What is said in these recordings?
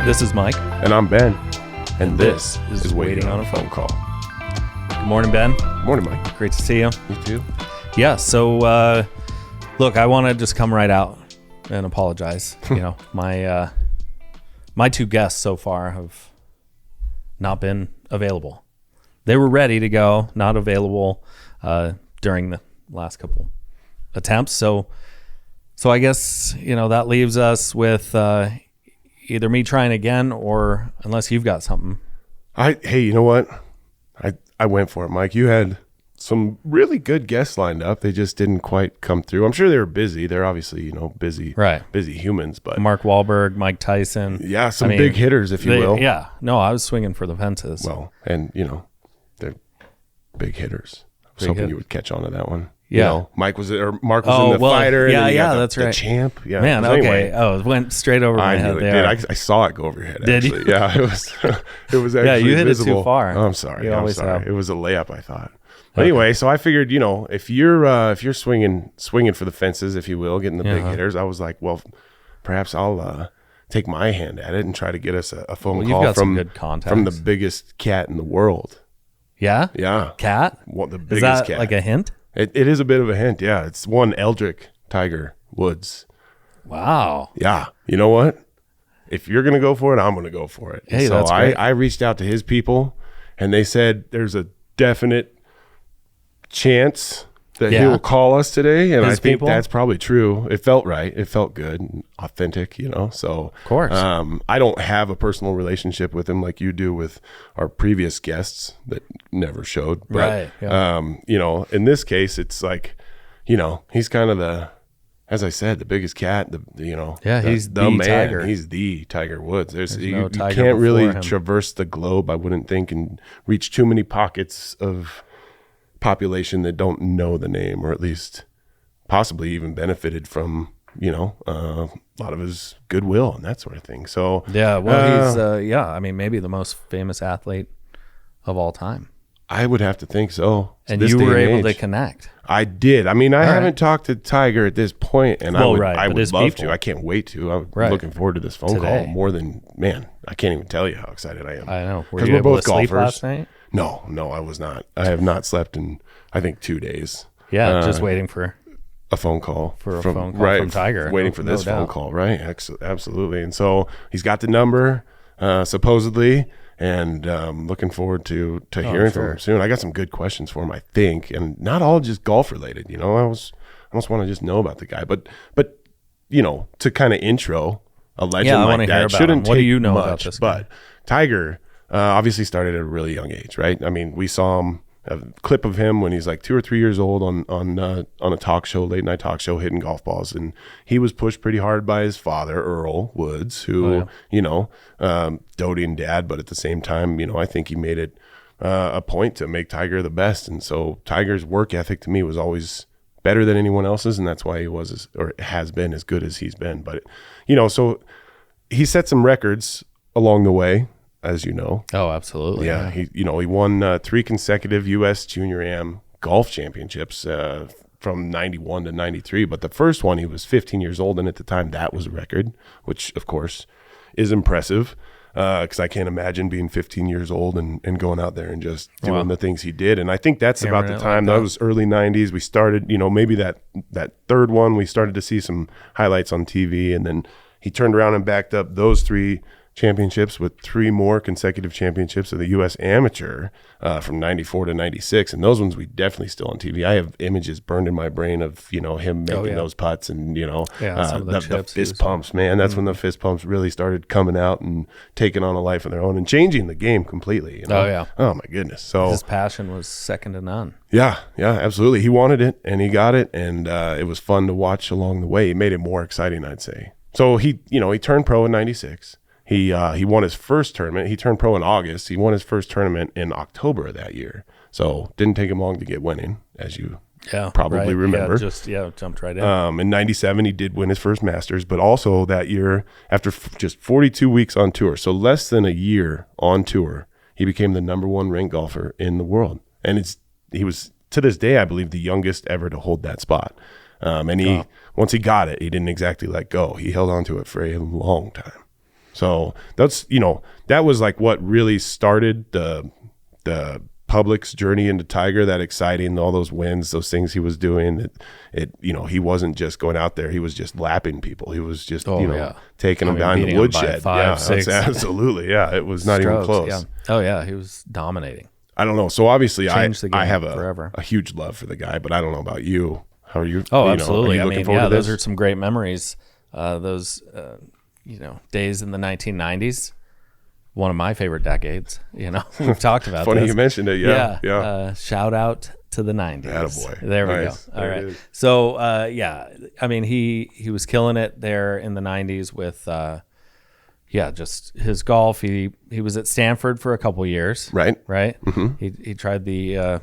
This is Mike. And I'm Ben. And this is Waiting on a Phone Call. Good morning, Ben. Good morning, Mike. Great to see you. You too. Yeah, so look, I want to just come right out and apologize. My two guests so far have not been available. They were ready to go, not available during the last couple attempts. So I guess, that leaves us with either me trying again or unless you've got something. Hey, you know what? I went for it, Mike. You had some really good guests lined up. They just didn't quite come through. I'm sure they were busy. They're obviously, busy humans. But Mark Wahlberg, Mike Tyson. Yeah, some big hitters, if you will. Yeah. No, I was swinging for the fences. Well, and, they're big hitters. I was hoping you would catch on to that one. Yeah. Mark was in the fighter. Yeah, and then that's the right. champ. Yeah. Man, okay. Anyway. Oh, it went straight over my head there. I saw it go over your head, Did actually. you? Yeah, it was actually yeah, you hit visible. It too far. Oh, I'm sorry. You always have. It was a layup, I thought. But anyway, so I figured, if you're swinging for the fences, if you will, getting the big hitters, I was like, well, perhaps I'll take my hand at it and try to get us a phone call from the biggest cat in the world. Yeah? Yeah. Cat? Well, the biggest Is that cat. like a hint? It is a bit of a hint, yeah. It's one Eldrick Tiger Woods. Wow. Yeah. You know what? If you're going to go for it, I'm going to go for it. Hey, so that's great. I reached out to his people, and they said there's a definite chance that he'll call us today, and I think that's probably true. It felt right. It felt good and authentic, So of course. I don't have a personal relationship with him like you do with our previous guests that never showed. But, right. Yeah. In this case, it's like, he's kind of as I said, the biggest cat, he's the man. Tiger. He's the Tiger Woods. You Tiger can't really him. traverse the globe, I wouldn't think, and reach too many pockets of population that don't know the name, or at least possibly even benefited from, a lot of his goodwill and that sort of thing. So yeah, well, he's maybe the most famous athlete of all time. I would have to think so. And you were able to connect. I did. I haven't talked to Tiger at this point, and I would love to. I can't wait to. I'm looking forward to this phone call more than, man, I can't even tell you how excited I am. I know. Because we're both golfers. Sleep last night? No, I was not. I have not slept in, I think, 2 days. Yeah, just waiting for a phone call. From Tiger. Waiting for this phone call, right? Absolutely. And so he's got the number, supposedly, and looking forward to hearing from him soon. I got some good questions for him, I think, and not all just golf related. I almost want to just know about the guy, but to kind of intro a legend like that shouldn't take what do you know much, about this guy? But Tiger obviously started at a really young age, right? We saw him, a clip of him when he's like 2 or 3 years old on a talk show, late night talk show, hitting golf balls, and he was pushed pretty hard by his father, Earl Woods, who doting dad, but at the same time, I think he made it a point to make Tiger the best, and so Tiger's work ethic to me was always better than anyone else's, and that's why he has been as good as he's been. But so he set some records along the way, as you know. Oh, absolutely. Yeah. He won 3 consecutive U.S. Junior Am golf championships from 91 to 93. But the first one, he was 15 years old. And at the time, that was a record, which, of course, is impressive because I can't imagine being 15 years old and going out there and just doing the things he did. And I think that's about the time. That was early 90s. We started, maybe that third one, we started to see some highlights on TV. And then he turned around and backed up those 3 championships with 3 more consecutive championships of the U.S. Amateur from 94 to 96. And those ones we definitely still on TV. I have images burned in my brain of, him making those putts and, the fist pumps, man. That's when the fist pumps really started coming out and taking on a life of their own and changing the game completely. Oh, yeah. Oh, my goodness. So his passion was second to none. Yeah, absolutely. He wanted it and he got it. And it was fun to watch along the way. It made it more exciting, I'd say. So he turned pro in 96. He won his first tournament. He turned pro in August. He won his first tournament in October of that year. So didn't take him long to get winning, as you probably remember. Jumped right in. In 97, he did win his first Masters, but also that year, after just 42 weeks on tour, so less than a year on tour, he became the number 1 ranked golfer in the world. And he was, to this day, I believe, the youngest ever to hold that spot. Once he got it, he didn't exactly let go. He held on to it for a long time. So that's, that was like what really started the public's journey into Tiger, that exciting, all those wins, those things he was doing. He wasn't just going out there. He was just lapping people. He was just, taking them down the woodshed. 5, 6. Absolutely. Yeah. It was not even close. Yeah. Oh yeah. He was dominating. I don't know. So obviously I have forever. a huge love for the guy, but I don't know about you. How are you? Oh, absolutely. Are you looking forward to those this? are some great memories. Those, days in the 1990s. One of my favorite decades, we've talked about Funny this. you mentioned it. Yeah. Shout out to the 90s. Attaboy. There we Nice. go. All There it right. is. So, he was killing it there in the 90s with, just his golf. He was at Stanford for a couple years. Right. Mm-hmm. He tried the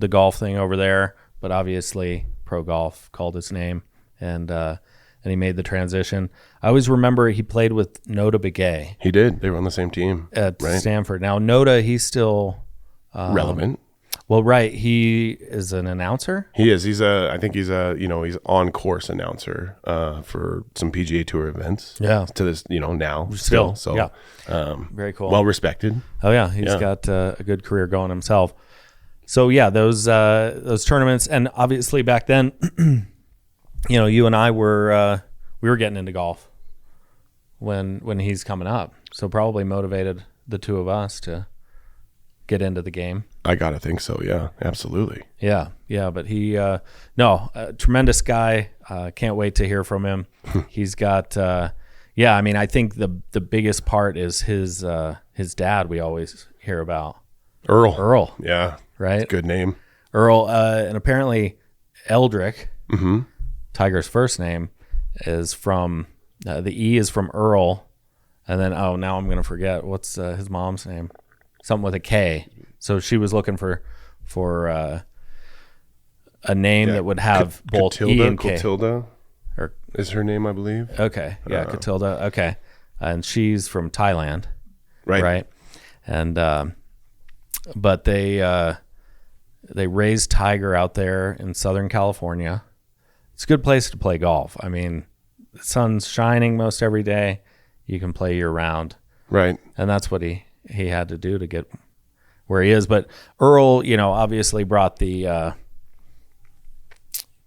golf thing over there, but obviously Pro Golf called his name, and he made the transition. I always remember he played with Nota Begay. He did. They were on the same team At Stanford. Now, Nota, he's still... relevant. Well, right. He is an announcer. He is. I think he's he's on course announcer for some PGA Tour events. Yeah. To this, now Still. So, yeah. Very cool. Well respected. Oh, yeah. He's got a good career going himself. So, yeah, those tournaments. And obviously back then, you and I were getting into golf when he's coming up. So probably motivated the two of us to get into the game. I gotta think so. Yeah, absolutely. Yeah. But he, a tremendous guy. Can't wait to hear from him. He's got, I think the biggest part is his dad. We always hear about Earl. Yeah. Right. Good name. Earl, and apparently Eldrick, Mm-hmm. Tiger's first name, is from the E is from Earl, and then now I'm gonna forget what's his mom's name, something with a K. So she was looking for a name that would have both Catilda, E and K. Catilda Or, is her name, I believe. okay, yeah, Catilda. Okay, and she's from Thailand, Right. And but they raised Tiger out there in Southern California. It's a good place to play golf. I mean, the sun's shining most every day. You can play year round. Right. And that's what he had to do to get where he is. But Earl, obviously brought the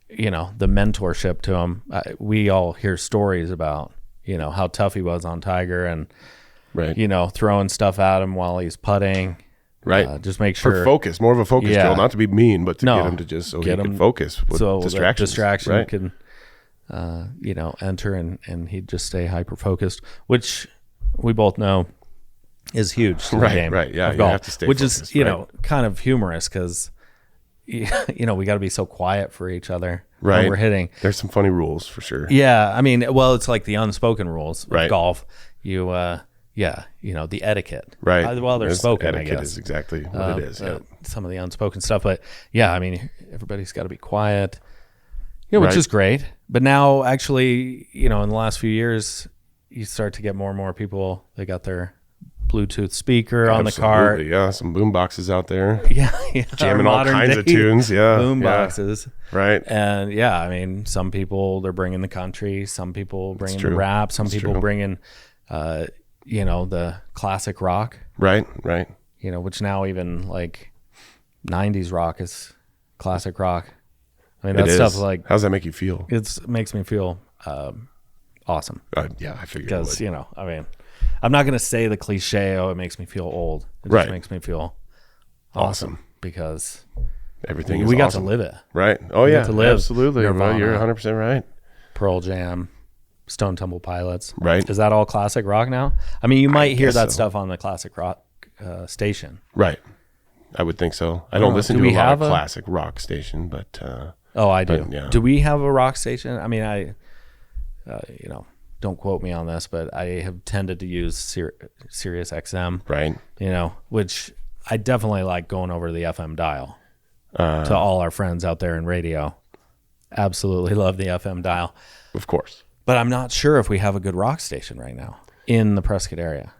mentorship to him. We all hear stories about, how tough he was on Tiger and, Right. Throwing stuff at him while he's putting. Right. Just make sure. For focus, more of a focus drill, not to be mean, but to get him to just he can focus with distractions. Distraction right? can, enter and he'd just stay hyper focused, which we both know is huge to the game. Right. Yeah. Of You golf, have to stay which focused, is kind of humorous because we got to be so quiet for each other right. when we're hitting. There's some funny rules for sure. Yeah, I mean, it's like the unspoken rules of Right. golf. The etiquette. Right. Well, they're spoken, I etiquette guess. is exactly what it is. Yeah. Some of the unspoken stuff, but I mean, everybody's got to be quiet, which Right. is great. But now, actually, in the last few years, you start to get more and more people. They got their Bluetooth speaker on the car. Absolutely, yeah. Some boom boxes out there. Yeah. Jamming all kinds of tunes. Yeah. Boom yeah. boxes. Right. And I mean, some people, they're bringing the country. Some people bringing the true. rap. Some It's people true. bringing, the classic rock. Right. Which now even like 90s rock is classic rock. I mean, that stuff like, how's that make you feel? it makes me feel awesome. Yeah, I figured Because, it would. I mean, I'm not going to say the cliche, it makes me feel old. It Right. just makes me feel awesome because Everything is we got awesome. to live it. Right. Oh, yeah. got to live Absolutely. Well, Nirvana. you're 100% right. Pearl Jam, Stone Temple Pilots. Right. Is that all classic rock now? I mean, you might hear guess that so. stuff on the classic rock station. Right. I would think so. I don't know. listen Do to we a lot have of a- classic rock station, but Oh, I do. But, yeah. Do we have a rock station? I mean, don't quote me on this, but I have tended to use Sirius XM, right. which I definitely like going over the FM dial. To all our friends out there in radio, absolutely love the FM dial. Of course. But I'm not sure if we have a good rock station right now in the Prescott area.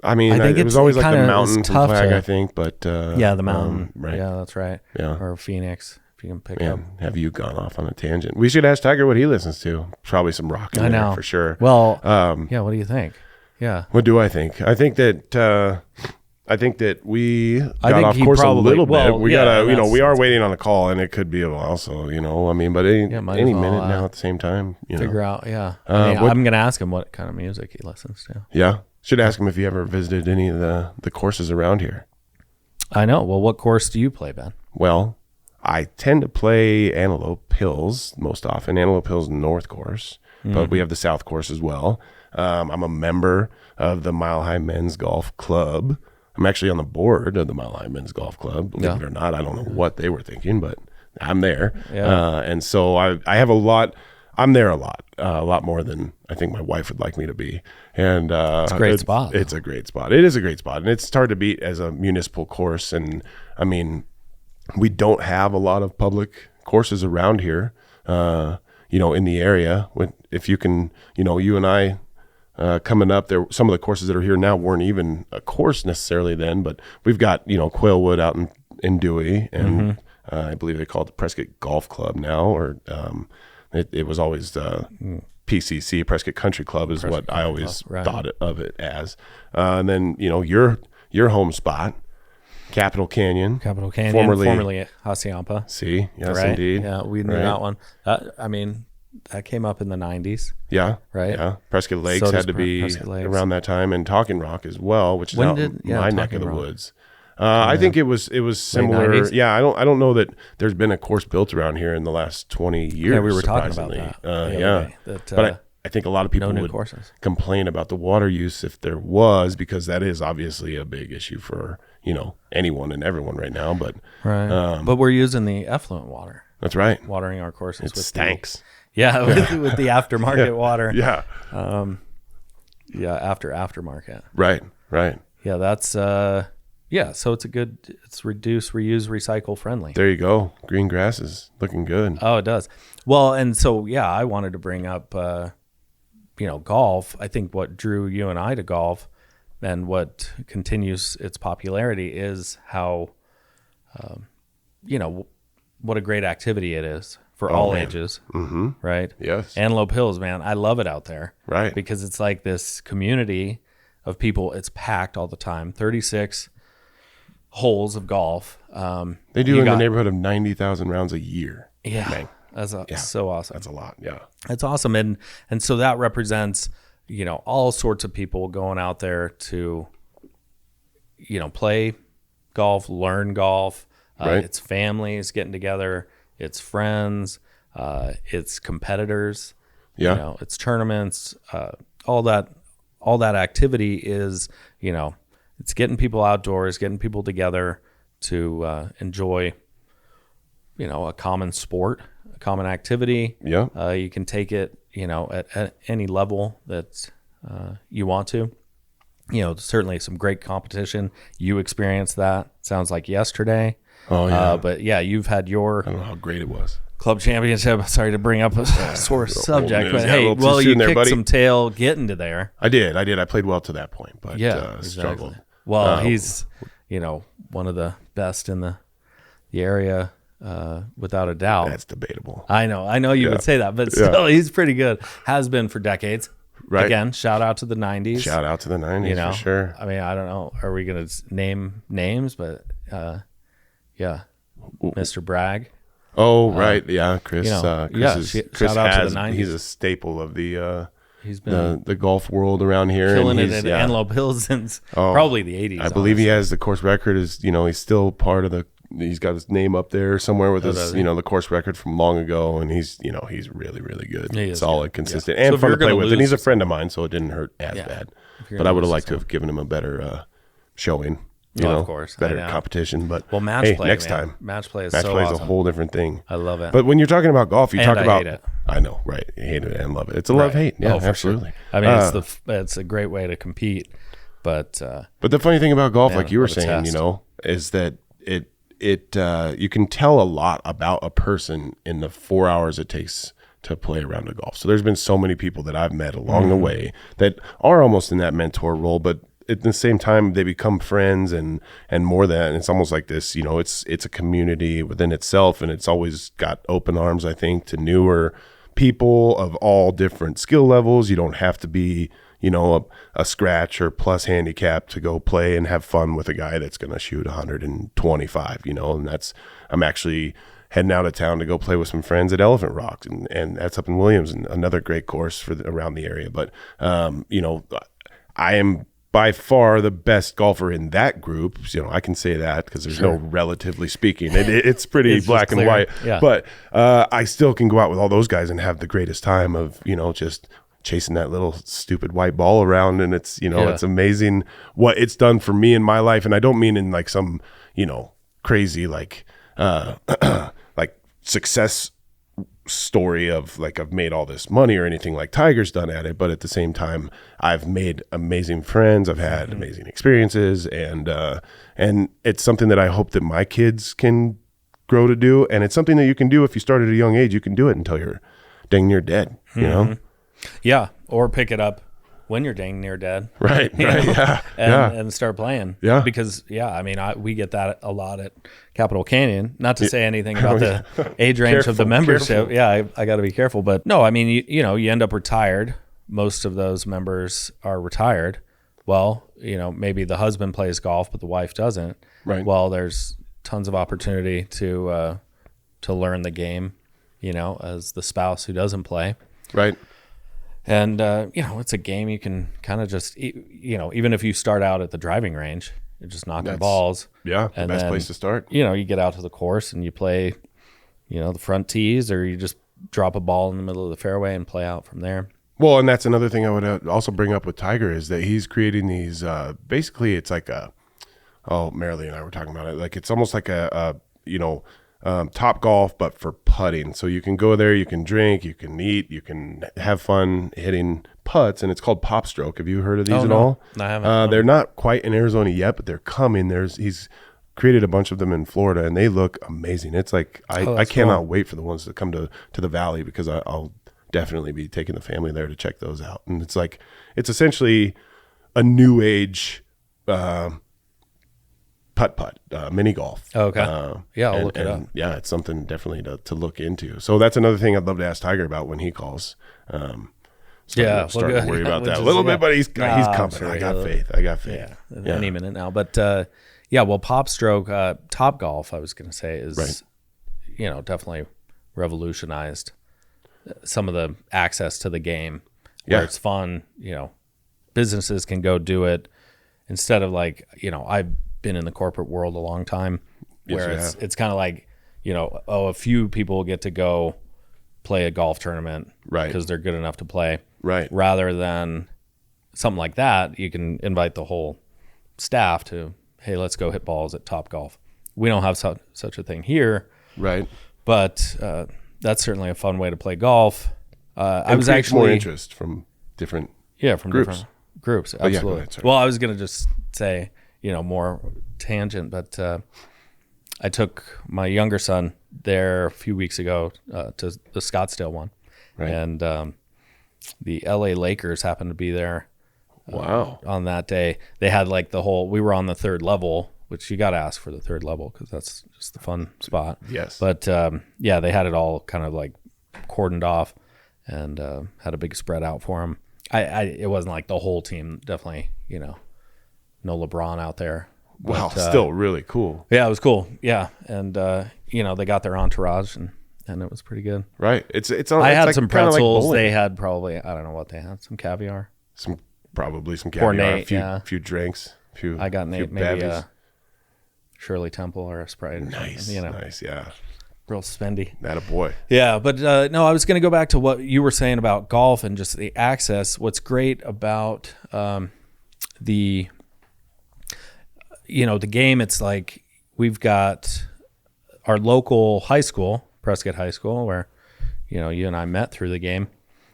I mean, I think it was always like the kinda mountain is from tough Flag, to- I think, but Yeah, the mountain. right. Yeah, that's right. Yeah. Or Phoenix, if you can pick up. Man, have you gone off on a tangent? We should ask Tiger what he listens to. Probably some rock in I there know for sure. Well, Um, yeah. What do you think? Yeah. What do I think? I think that we got off he course a little well, bit. We yeah, gotta, we are waiting on a call, and it could be a while. So, I mean, but any might as well, minute now at the same time, figure out. Yeah. I'm gonna ask him what kind of music he listens to. Yeah, should ask him if he ever visited any of the courses around here. I know. Well, what course do you play, Ben? Well, I tend to play Antelope Hills most often. Antelope Hills North course, but we have the South course as well. I'm a member of the Mile High Men's Golf Club. I'm actually on the board of the Mile High Men's Golf Club. Believe it or not, I don't know what they were thinking, but I'm there. Yeah. And so I have a lot. I'm there a lot more than I think my wife would like me to be. And it's a great spot. It's a great spot. It is a great spot, and it's hard to beat as a municipal course. And I mean, we don't have a lot of public courses around here, in the area. If you can, you and I. Coming up there, some of the courses that are here now weren't even a course necessarily then, but we've got Quailwood out in Dewey, and I believe they call it the Prescott Golf Club now, or it was always PCC, Prescott Country Club, is what I always thought of it as. And then your home spot, Capitol Canyon, formerly Hacienda. See, yes, right? indeed. Yeah, we knew that one. That came up in the 90s. Yeah. Right. Yeah. Prescott Lakes had to be around that time, and Talking Rock as well, which is my neck of the woods. I think it was similar. Yeah. I don't know that there's been a course built around here in the last 20 years. Yeah, we were talking about that. But I think a lot of people would complain about the water use if there was, because that is obviously a big issue for, anyone and everyone right now. But but we're using the effluent water. That's right. Watering our courses. It stinks. With the aftermarket water. Yeah. Aftermarket. Right. Yeah, that's so it's reduce, reuse, recycle friendly. There you go. Green grass is looking good. Oh, it does. Well, and so I wanted to bring up golf. I think what drew you and I to golf and what continues its popularity is how what a great activity it is for all ages, right? Yes. Antelope Hills, man, I love it out there. Right. Because it's like this community of people. It's packed all the time. 36 holes of golf. They do the neighborhood of 90,000 rounds a year. Yeah. Man. That's so awesome. That's a lot. Yeah. It's awesome. And so that represents, all sorts of people going out there to, play golf, learn golf. Right. It's families getting together. It's friends. It's competitors. Yeah. It's tournaments. All that activity is, it's getting people outdoors, getting people together to enjoy, a common sport, a common activity. Yeah. You can take it, at any level that you want to. Certainly some great competition. You experienced that. Sounds like yesterday. Oh, yeah. But yeah, you've had your I don't know how great it was. club championship. Sorry to bring up a sore subject, but hey, you kicked some tail getting to there. I did. I played well to that point, but struggled. Well, he's, one of the best in the area, without a doubt. That's debatable. I know you would say that, but still, he's pretty good. Has been for decades. Right. Again, shout out to the 90s. Shout out to the 90s, for sure. I mean, I don't know. Are we going to name names? But, Mr. Bragg. Oh, right. Yeah, Chris. Chris shout out to the 90s. He's a staple of He's been the golf world around here. Killing it at Antelope Hills since probably the 80s. I believe he has the course record. He's still part of he's got his name up there somewhere with the course record from long ago, and he's really, really good. Solid, consistent, and fun to play with. And he's a friend of mine, so it didn't hurt as bad. But I would have liked to have given him a better showing. Of course, better competition. But match play next time. Match play is a whole different thing. I love it. But when you're talking about golf, I hate it. I know, right? I hate it and love it. It's a love-hate. Yeah, absolutely. Sure. I mean, it's a great way to compete. But the funny thing about golf, like you were saying, is that you can tell a lot about a person in the 4 hours it takes to play around a golf. So there's been so many people that I've met along the way that are almost in that mentor role, but at the same time they become friends and more than that. And it's almost like this, it's a community within itself, and it's always got open arms, I think, to newer people of all different skill levels. You don't have to be a scratch or plus handicap to go play and have fun with a guy that's going to shoot 125, and I'm actually heading out of town to go play with some friends at Elephant Rock, and that's up in Williams, and another great course around the area. But, I am by far the best golfer in that group. I can say that because there's no relatively speaking. It's pretty It's black and white. Yeah. But I still can go out with all those guys and have the greatest time of, just chasing that little stupid white ball around. And it's, it's amazing what it's done for me in my life. And I don't mean in like some, crazy like success story of like I've made all this money or anything like Tiger's done at it, but at the same time I've made amazing friends, I've had amazing experiences, and it's something that I hope that my kids can grow to do, and it's something that you can do if you start at a young age. You can do it until you're dang near dead, Yeah, or pick it up when you're dang near dead. Right. And start playing. Yeah. Because, we get that a lot at Capitol Canyon. Not to say anything about the age range of the membership. Careful. Yeah, I got to be careful. But no, I mean, you end up retired. Most of those members are retired. Well, maybe the husband plays golf, but the wife doesn't. Right. Well, there's tons of opportunity to learn the game, as the spouse who doesn't play. Right. And, it's a game you can kind of just, even if you start out at the driving range, you're just knocking balls. Yeah, the best place to start. You get out to the course and you play, the front tees, or you just drop a ball in the middle of the fairway and play out from there. Well, and that's another thing I would also bring up with Tiger is that he's creating these, basically it's like Marilee and I were talking about it. Like it's almost like Top Golf, but for putting. So you can go there, you can drink, you can eat, you can have fun hitting putts, and it's called Pop Stroke. Have you heard of these at all? I haven't. They're not quite in Arizona yet, but they're coming. He's created a bunch of them in Florida, and they look amazing. It's like I cannot wait for the ones that come to the Valley, because I'll definitely be taking the family there to check those out. And it's essentially a new age putt, mini golf. Oh, okay. I'll look it up. Yeah, it's something definitely to look into. So that's another thing I'd love to ask Tiger about when he calls. Starting to worry about that a little bit, but he's coming. Sure I got faith. Yeah, any minute now. But Pop Stroke, Top Golf, I was going to say, is definitely revolutionized some of the access to the game, where it's fun. Businesses can go do it instead of I've been in the corporate world a long time, where it's kind of like, a few people get to go play a golf tournament, right, because they're good enough to play, right, rather than something like that. You can invite the whole staff to, hey, let's go hit balls at Top Golf. We don't have such a thing here, right, but that's certainly a fun way to play golf. I was actually more interest from different from groups. different groups. Absolutely. Go ahead, sorry. Well, I was going to just say, more tangent, but I took my younger son there a few weeks ago to the Scottsdale one. Right. And the LA Lakers happened to be there. Wow. On that day. They had we were on the third level, which you got to ask for the third level because that's just the fun spot. Yes. But they had it all kind of like cordoned off and had a big spread out for them. It wasn't like the whole team, definitely, no LeBron out there. Wow, still really cool. Yeah, it was cool. Yeah, and they got their entourage, and it was pretty good. Right. It's I had like, some kinda pretzels. like they had probably, I don't know what they had. Some caviar. Probably some caviar. Ornate, a few drinks. I got Nate maybe a Shirley Temple or a Sprite. Nice. Nice. Yeah. Real spendy. That a boy. Yeah, but no, I was going to go back to what you were saying about golf and just the access. What's great about the game, it's like we've got our local high school, Prescott High School, where, you and I met through the game.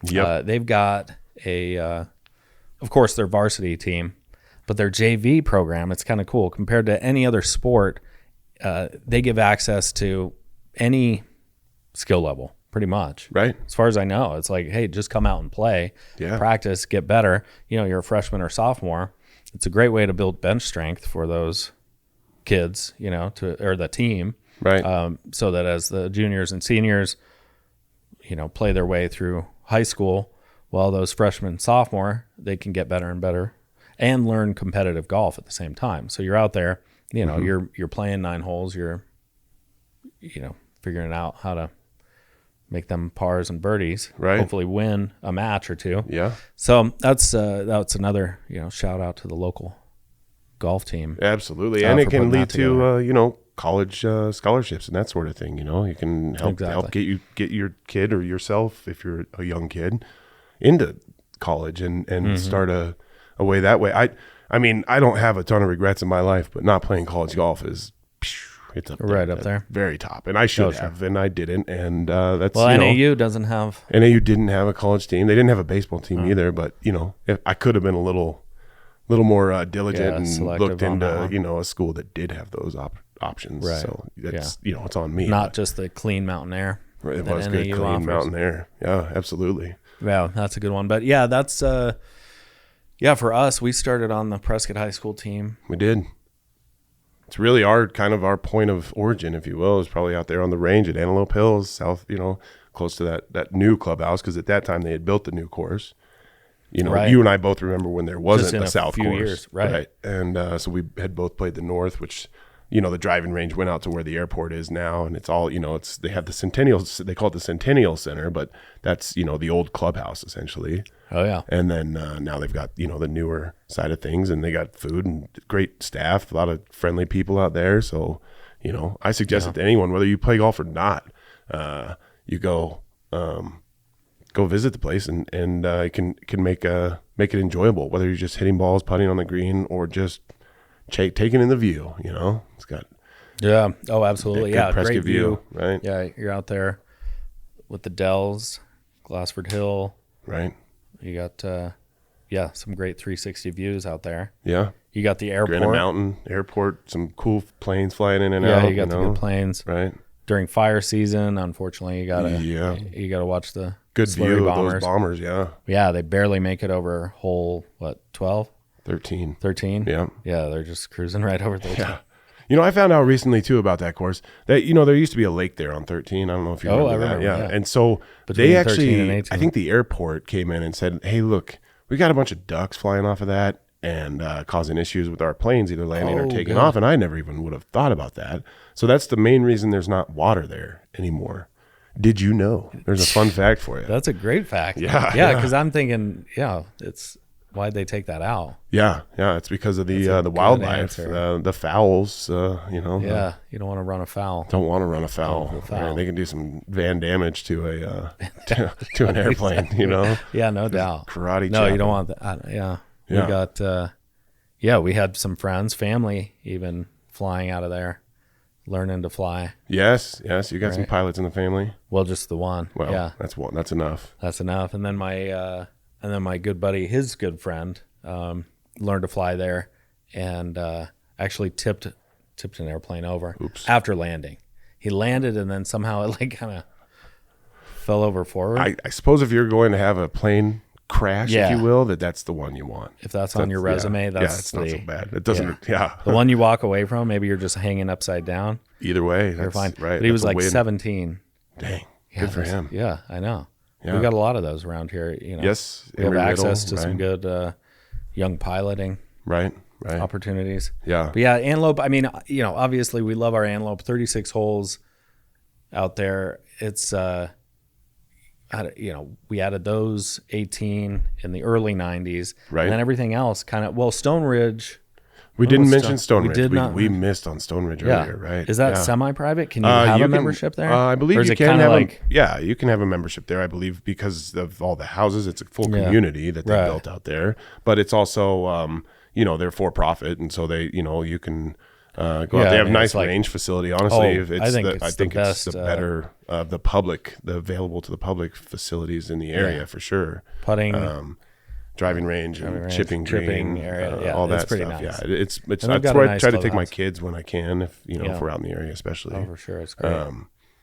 Yep. They've got of course, their varsity team, but their JV program, it's kind of cool. Compared to any other sport, they give access to any skill level, pretty much. Right. As far as I know, it's like, hey, just come out and play, practice, get better. You're a freshman or sophomore. It's a great way to build bench strength for those kids, or the team. Right. So that as the juniors and seniors, play their way through high school, Well, those freshmen, sophomore, they can get better and better and learn competitive golf at the same time. So you're out there, you know, you're playing 9 holes, you're, you know, figuring out how to make them pars and birdies, right? Hopefully win a match or two. Yeah. So that's another, you know, shout out to the local golf team. Absolutely. And it can lead to, you know, college scholarships and that sort of thing. You know, you can help get your kid or yourself, if you're a young kid, into college and start a way that way. I mean, I don't have a ton of regrets in my life, but not playing college golf is it's up there, right up there, very top. And I should have, and I didn't. And that's NAU doesn't have. NAU didn't have a college team. They didn't have a baseball team either. But you know, if I could have been a little more diligent and looked into you know, a school that did have those options. Right. So that's you know, it's on me. Not just the clean mountain air. Right, it was good, clean mountain air. Yeah, absolutely. Yeah, that's a good one. But yeah, that's for us, we started on the Prescott High School team. We did. It's really our point of origin, if you will, is probably out there on the range at Antelope Hills, south, you know, close to that new clubhouse, because at that time they had built the new course. You know, you and I both remember when there wasn't a south course. Years, right. And so we had both played the north, which, you know, the driving range went out to where the airport is now, and it's all, you know, they have the Centennial, they call it the Centennial Center, but that's, you know, the old clubhouse essentially. Oh yeah. And then now they've got, you know, the newer side of things, and they got food and great staff, a lot of friendly people out there. So, you know, I suggest it to anyone, whether you play golf or not, you go visit the place and can make it enjoyable, whether you're just hitting balls, putting on the green, or just taking in the view. You know, it's got absolutely, Prescott great view, right? Yeah, you're out there with the Dells, Glassford Hill, right? You got some great 360 views out there. Yeah, you got the airport, Granite Mountain Airport, some cool planes flying in and out. Yeah, you got the good planes, right? During fire season, unfortunately, you gotta watch the good view bombers. Of those bombers. Yeah, they barely make it over hole 12, 13. Yeah, they're just cruising right over 13. Yeah. You know, I found out recently too about that course that, you know, there used to be a lake there on 13. I don't know if you remember that. Yeah. And so between they actually, 13 and 18. I think the airport came in and said, hey, look, we got a bunch of ducks flying off of that and causing issues with our planes either landing or taking off. And I never even would have thought about that. So that's the main reason there's not water there anymore. Did you know? There's a fun fact for you. That's a great fact. Yeah. Because I'm thinking, it's why'd they take that out? Yeah, it's because of the wildlife, the fowls. You know. Yeah, you don't want to run afoul. Don't want to run afoul. Right? They can do some van damage to a to an airplane. You know. Yeah, no doubt. Karate. No, you don't want that. We got. We had some friends, family, even flying out of there, learning to fly. Yes. You got some pilots in the family. Well, just the one. Well, yeah, that's one. That's enough. That's enough. And then my good buddy, his good friend, learned to fly there, and actually tipped an airplane over. Oops. After landing. He landed, and then somehow it kind of fell over forward. I suppose if you're going to have a plane crash, if you will, that's the one you want. If that's on your resume, it's not so bad. It doesn't. Yeah. The one you walk away from, maybe you're just hanging upside down. Either way, you're fine. Right. But he was like 17. Dang. Good for him. Yeah, I know. Yeah. We got a lot of those around here. You know. Yes. We have access to some good young piloting. Right. Opportunities. Yeah. But yeah, Antelope. I mean, you know, obviously we love our Antelope. 36 holes out there. It's we added those 18 in the early 90s. Right. And then everything else kind of, Stone Ridge. We didn't mention Stone Ridge. We did not. We missed on Stone Ridge earlier, right? Is that semi-private? Can you have a membership there? I believe or you it can have you can have a membership there, I believe, because of all the houses. It's a full community that they built out there. But it's also, they're for profit. And so they, you can go out. They have a nice range facility, honestly. I think it's the better of the public, the available to the public facilities in the area for sure. Putting. Driving range and chipping green, area, all that stuff. Nice. Yeah, it's that's where I try to take my kids when I can, if we're out in the area, especially. Oh, for sure, it's great.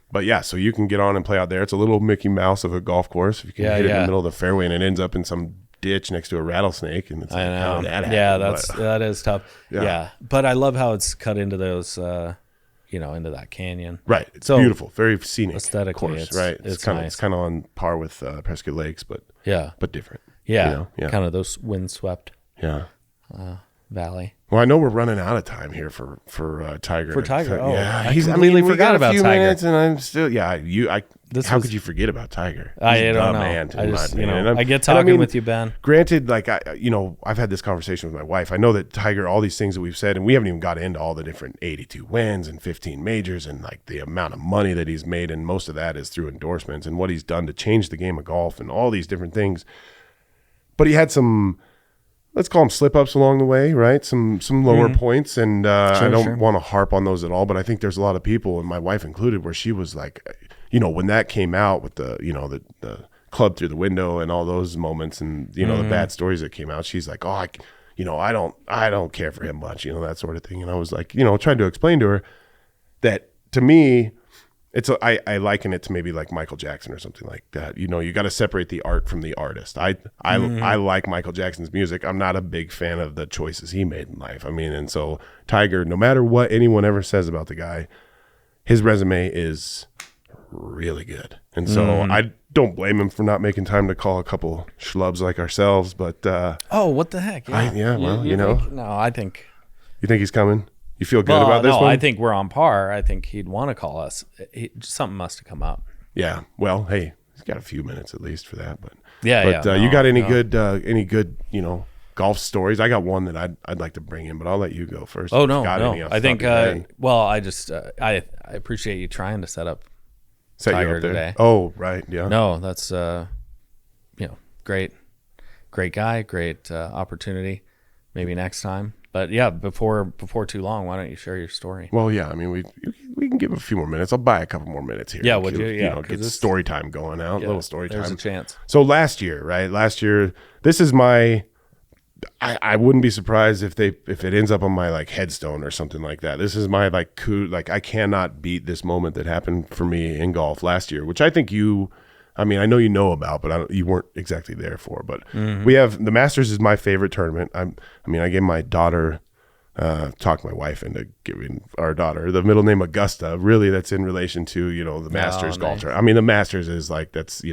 But yeah, so you can get on and play out there. It's a little Mickey Mouse of a golf course. If you can hit it in the middle of the fairway and it ends up in some ditch next to a rattlesnake, and it's I know. How did that happen? Yeah, that is tough. Yeah, but I love how it's cut into those. Into that canyon. Right. It's beautiful, very scenic. Aesthetically, course, right? It's kind of on par with Prescott Lakes, but Yeah. but different. Yeah. You know? Yeah. Kind of those windswept Yeah. valley. Well, I know we're running out of time here for Tiger. For Tiger, oh, yeah, I completely we forgot got about a few Tiger. minutes, and I'm still, how was- could you forget about Tiger? I He's don't the know. man, I in my just, opinion. And I get and talking with you, Ben. Granted, like I've had this conversation with my wife. I know that Tiger, all these things that we've said, and we haven't even got into all the different 82 wins and 15 majors, and like the amount of money that he's made, and most of that is through endorsements and what he's done to change the game of golf and all these different things. But he had some, let's call them slip-ups along the way, right? Some lower points, and I don't want to harp on those at all, but I think there's a lot of people, and my wife included, where she was like, when that came out with the club through the window and all those moments, and the bad stories that came out, she's like, I don't care for him much, that sort of thing. And I was like, trying to explain to her that, to me, I liken it to maybe like Michael Jackson or something like that. You got to separate the art from the artist. I like Michael Jackson's music. I'm not a big fan of the choices he made in life. I mean, and so Tiger, no matter what anyone ever says about the guy, his resume is really good. And so I don't blame him for not making time to call a couple schlubs like ourselves. But what the heck? Yeah, I think. You think he's coming? You feel good about this one? I think we're on par. I think he'd want to call us. Something must have come up. Yeah. Well, hey, he's got a few minutes at least for that. But you got any good golf stories? I got one that I'd like to bring in, but I'll let you go first. Oh no. I think. I appreciate you trying to set Tiger up there today. Oh right, yeah. No, that's great guy, great opportunity. Maybe next time. But yeah, before too long, why don't you share your story? Well, yeah, I mean, we can give a few more minutes. I'll buy a couple more minutes here. Yeah, would you? Yeah, get story time going out. A little story time. There's a chance. So last year, this is my. I wouldn't be surprised if it ends up on my like headstone or something like that. This is my like coup. Like I cannot beat this moment that happened for me in golf last year, which I think I know you know about, but you weren't exactly there for. But we have the Masters is my favorite tournament. I gave my daughter, talked my wife into giving our daughter the middle name Augusta. Really, that's in relation to the Masters golf tournament. The Masters is like that's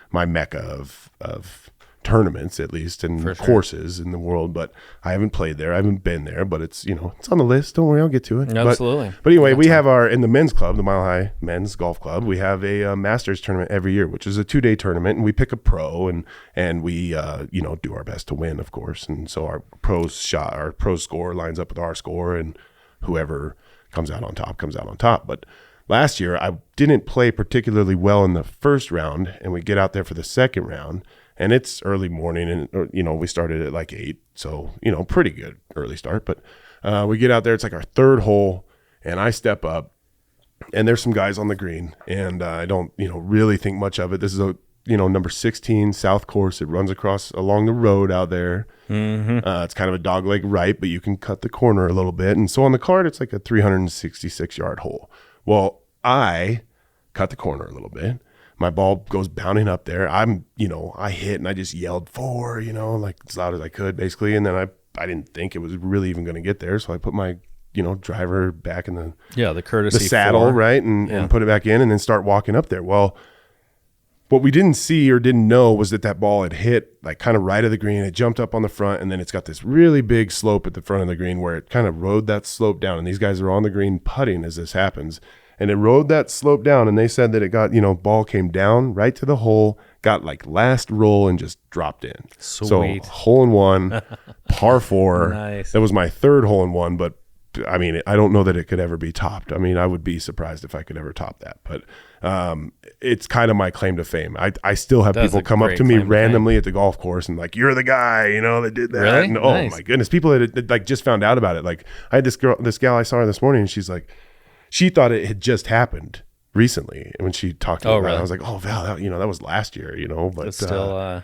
my mecca of tournaments, at least, and courses in the world. But I haven't played there. I haven't been there, but it's it's on the list. Don't worry, I'll get to it. Absolutely. But anyway, we have in the men's club, the Mile High Men's Golf Club, we have a Masters tournament every year, which is a 2-day tournament, and we pick a pro, and we do our best to win, of course. And so our pro score lines up with our score, and whoever comes out on top comes out on top. But last year, I didn't play particularly well in the first round, and we get out there for the second round. And it's early morning, and we started at like 8, so pretty good early start. But we get out there, it's like our third hole, and I step up, and there's some guys on the green, and I don't really think much of it. This is a number 16 south course. It runs along the road out there. It's kind of a dogleg right, but you can cut the corner a little bit. And so on the card, it's like a 366-yard hole. Well, I cut the corner a little bit. My ball goes bounding up there. I hit and I just yelled 4, like as loud as I could basically. And then I didn't think it was really even going to get there. So I put my, driver back in the courtesy the saddle, 4. right. And put it back in and then start walking up there. Well, what we didn't see or didn't know was that ball had hit like kind of right of the green. It jumped up on the front, and then it's got this really big slope at the front of the green where it kind of rode that slope down. And these guys are on the green putting as this happens. And it rode that slope down, and they said that it got, ball came down right to the hole, got like last roll and just dropped in. Sweet. So hole in one, par 4. Nice. That was my third hole in one, but I don't know that it could ever be topped. I would be surprised if I could ever top that, but it's kind of my claim to fame. I still have people come up to me randomly at the golf course and like, you're the guy, that did that. Really? And, Nice. Oh my goodness. People that like just found out about it. Like I had this gal I saw her this morning, and she's like, she thought it had just happened recently. And when she talked to me about it, I was like, oh, Val, that was last year, but it's still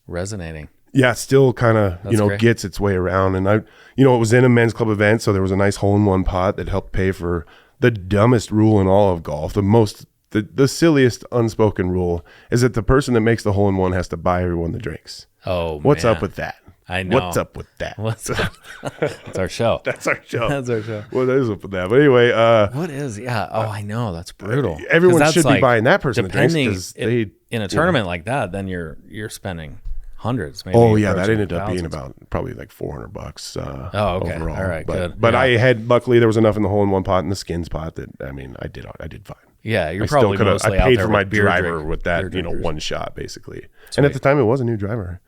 resonating. Yeah, it still kind of, gets its way around. And it was in a men's club event. So there was a nice hole-in-one pot that helped pay for the dumbest rule in all of golf. The silliest unspoken rule is that the person that makes the hole-in-one has to buy everyone the drinks. Oh, What's up with that? I know. What's up with that? What's up? That's our show. That's our show. That's our show. What is up with that? But anyway, what is? Yeah. Oh, I know. That's brutal. 'Cause everyone that's should be like, buying that person the drinks depending because they in a tournament like that, then you're spending hundreds. Maybe Oh yeah, that approaching ended up being thousands. about probably like $400 okay. overall. All right, but, good. But Yeah. I had luckily there was enough in the hole-in-one pot and the skins pot that I mean I did fine. Yeah, you're I still probably could have. mostly I paid out there for my with beer driver drink- with beer that drinkers. one shot basically. Sweet. And at the time it was a new driver.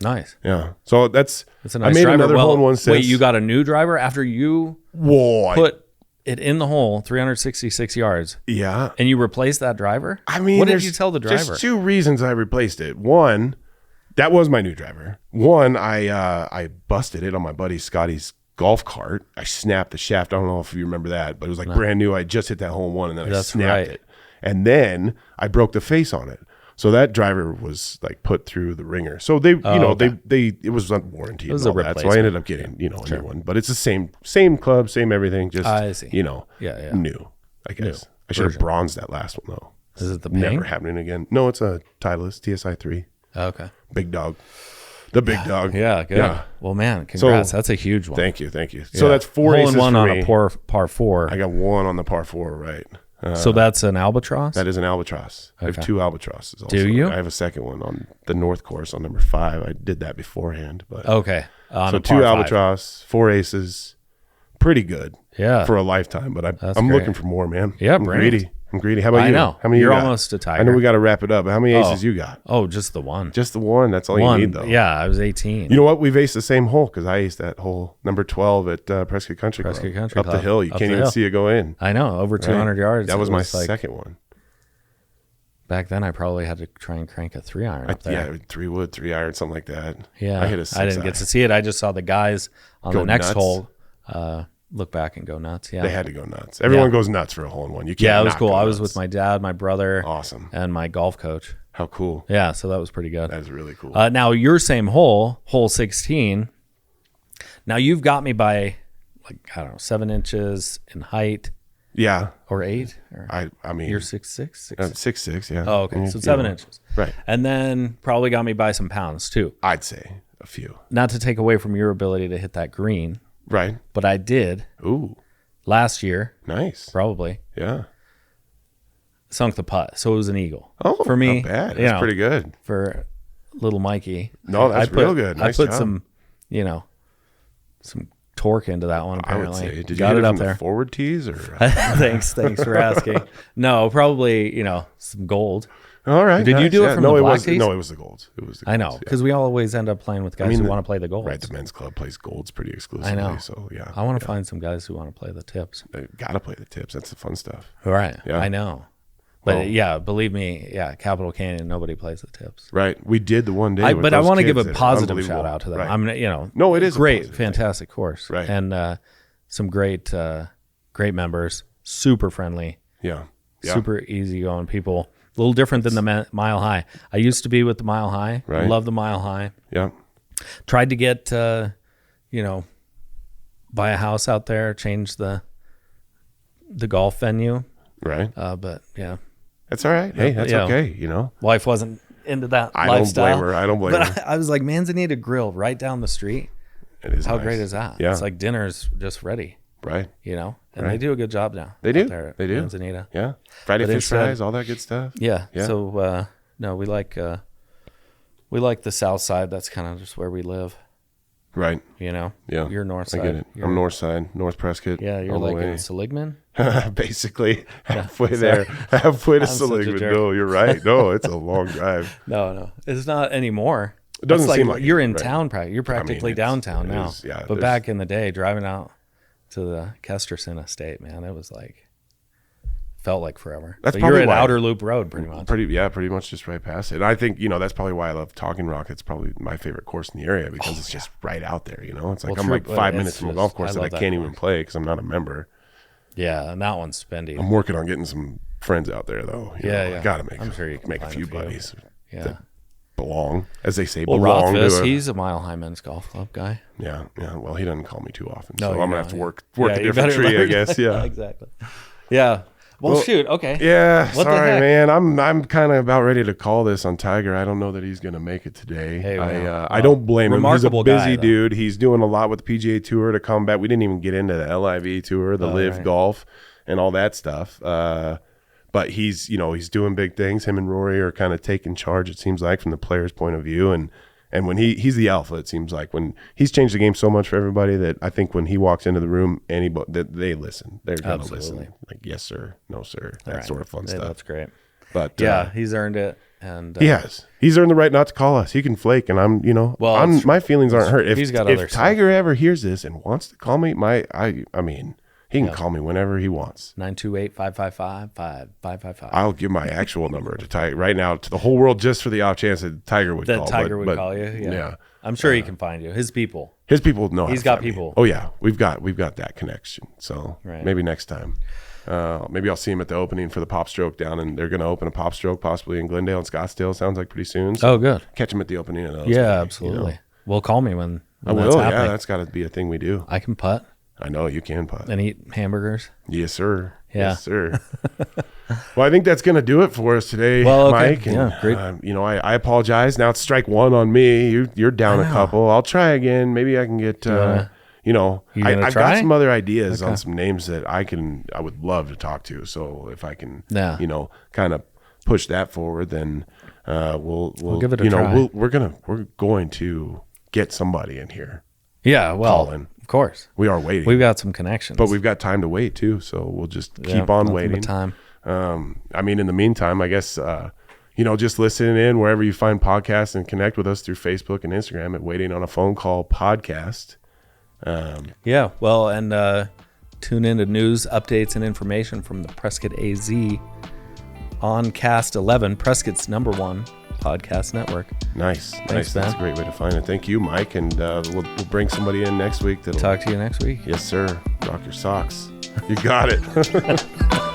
Nice. Yeah, so that's It's a nice I made driver. another Well, hole-in-one since. wait, you got a new driver after you Whoa, put it in the hole 366 yards yeah. and you replaced that driver? I mean, what did there's you tell the driver? There's two reasons I replaced it. One, that was my new driver. One, I busted it on my buddy Scotty's golf cart. I snapped the shaft. I don't know if you remember that, but it was like brand new. I just hit that hole in one and then I That's snapped right. it. And then I broke the face on it. So that driver was like put through the ringer. So they, okay. it was on warranty was and all a that. So I replacement. ended up getting, a new one. But it's the same club, same everything. Just, I see. Yeah. new, I guess. New I should have version. bronzed that last one though. Is it the Never Ping? happening again. No, it's a Titleist TSI 3. Okay. Big dog. The big dog. Yeah, good. Yeah. Well, man, congrats. That's a huge one. Thank you. So that's four hole aces in one for on me. a par four. I got one on the par 4, right? So that's an albatross? That is an albatross. I have two albatrosses also. Do you? I have a second one on the North course on number 5. I did that beforehand. But Okay. On so a 2 par 5. albatross, 4 aces. Pretty good. Yeah. For a lifetime. But I'm great. looking for more, man. Yeah, I'm bring greedy. it. I'm greedy. How about I you? know. How many You're you got? almost a tiger. I know we got to wrap it up. But how many aces you got? Oh, just the one. Just the one. That's all one. you need, though. Yeah, I was 18. You know what? We've aced the same hole because I aced that hole number 12 at Prescott Country Club. Country Up the Club. hill. You Up can't the even hill. see it go in. I know, over 200 yards. That was It my like, second one. Back then, I probably had to try and crank a 3-iron up there. Yeah, 3 wood, 3 iron, something like that. Yeah. I hit a 6 I didn't get to see it. I just saw the guys on Go the next nuts. hole look back and go nuts. Yeah. They had to go nuts. Everyone Yeah. goes nuts for a hole in one. You can't. Yeah, it was not cool. go I was nuts. with my dad, my brother, Awesome. and my golf coach. How cool. Yeah, so that was pretty good. That is really cool. Now, your same hole 16. Now, you've got me by, 7 inches in height yeah. or 8? Or I mean, you're 6'6"? 6'6", yeah. Oh, okay. And So you 7 know, inches. Right. And then probably got me by some pounds, too. I'd say a few. Not to take away from your ability to hit that green, Right. but I did Ooh, last year, nice. probably. Yeah. Sunk the putt, so it was an eagle. Oh, for me, not bad. you That's know, pretty good. For little Mikey. No, that's I put, real good. Nice I put job. some, some torque into that one. I would Apparently, say. Did you got get it it up from the there. forward tees or? Thanks for asking. No, probably some gold. All right. Did you nice, do it yeah. from no, the it black was, tees? No, it was the golds. It was the I golds, know yeah. because we always end up playing with guys who want to play the golds. Right, the men's club plays golds pretty exclusively. I know. So yeah, I want to find some guys who want to play the tips. They gotta play the tips. That's the fun stuff. All right. Yeah. I know. But Well- yeah, believe me, Capital Canyon, nobody plays the tips. Right. We did the one day. with But I those want to give kids a that are positive unbelievable. shout out to them. Right. I mean, No, it is a great, positive thing. fantastic course, Right. And some great members, super friendly, Yeah. Yeah. super easygoing people. A little different than the Mile High. I used to be with the Mile High. Right. Love the Mile High. Yeah. Tried to get, buy a house out there, change the golf venue, Right. but yeah, That's all right. Hey, that's Yeah. okay. You know, wife wasn't into that I don't lifestyle. blame her. I don't blame But her. I was like, Manzanita Grill right down the street. It is How nice. great is that? Yeah. It's like dinner's just ready, Right. And Right. they do a good job now. They out do. there at They do. Manzanita. Yeah. Friday But fish instead- fries, all that good stuff. Yeah. Yeah. So no, we like the south side. That's kind of just where we live. Right. Yeah. You're north side. I get it. You're, I'm north side, North Prescott. Yeah, you're all the like way. in Seligman. Basically halfway sorry. there, halfway to I'm such a Seligman. jerk. No, you're right. No, it's a long drive. No, it's not anymore. It doesn't It's seem like you're it, in right? town. You're practically it's- downtown it now. is, yeah, but there's- back in the day, driving out to the Kesterson estate, man, it was like felt like forever. That's but you're probably at why- Outer Loop Road, pretty much. Pretty much just right past it. And I think, that's probably why I love Talking Rock. It's probably my favorite course in the area because it's just right out there, It's like Well, I'm true, like but 5 it's minutes from a just- golf course I that I love that can't even course. play because I'm not a member. Yeah, and that one's spendy. I'm working on getting some friends out there though. Yeah. I gotta make. I'm sure you can make a find few a few. buddies Yeah. that belong, as they say. Well, belong Rothfuss, to a, he's a Mile High Men's Golf Club guy. yeah. Well, he doesn't call me too often, No, so you I'm gonna know, have to yeah. work Yeah, a you different better tree, I learn. guess. Yeah. Exactly. Yeah. Well, shoot. Okay. Yeah, What the sorry, heck? man. I'm kind of about ready to call this on Tiger. I don't know that he's going to make it today. Hey, well, I don't blame him. He's a remarkable guy, busy though. dude. He's doing a lot with the PGA Tour to come back. We didn't even get into the LIV Tour, the Live right. Golf, and all that stuff. But he's doing big things. Him and Rory are kind of taking charge, it seems like, from the player's point of view. And when he's the alpha, it seems like, when he's changed the game so much for everybody that I think when he walks into the room, anybody that they listen, they're going to listen. Like, yes, sir, no, sir, that sort of fun stuff. That's great. But Yeah, he's earned it. And he has. He's earned the right not to call us. He can flake, and my feelings aren't hurt. he's got other If Tiger ever hears this and wants to call me, I mean, he can call me whenever he wants. 928-555-5555. I'll give my actual number to Tiger right now to the whole world just for the off chance that Tiger would call. Tiger would but call you. Yeah. I'm sure he can find you. His people. His people know. He's how to got find me. people. Oh yeah, we've got that connection. So Right. maybe next time, maybe I'll see him at the opening for the Pop Stroke down, and they're going to open a Pop Stroke possibly in Glendale and Scottsdale. Sounds like pretty soon. So Oh, good. catch him at the opening of those. Yeah, maybe, absolutely. Well, call me when I that's will. happening. Yeah, that's got to be a thing we do. I can putt I know you can putt. and eat hamburgers. Yes, sir. Yeah. Yes, sir. Well, I think that's going to do it for us today, Well, okay. Mike. And, Yeah, great. I apologize. Now it's strike one on me. You're down a couple. I'll try again. Maybe I can get. You gonna I've try? got some other ideas on some names that I would love to talk to. So if I can, Yeah. kind of push that forward, then we'll give it a try. we're going to get somebody in here. Yeah, well, Colin. of course. We are waiting. We've got some connections. But we've got time to wait too, so we'll just Yeah, keep on nothing but waiting. time. I mean, in the meantime, I guess just listening in wherever you find podcasts and connect with us through Facebook and Instagram at Waiting on a Phone Call podcast. Yeah, well, and tune in to news, updates, and information from the Prescott AZ on Cast 11, Prescott's #1 podcast network. Nice. Ben. That's a great way to find it. Thank you, Mike, and we'll bring somebody in next week. Talk to you next week. Yes, sir. Rock your socks. You got it.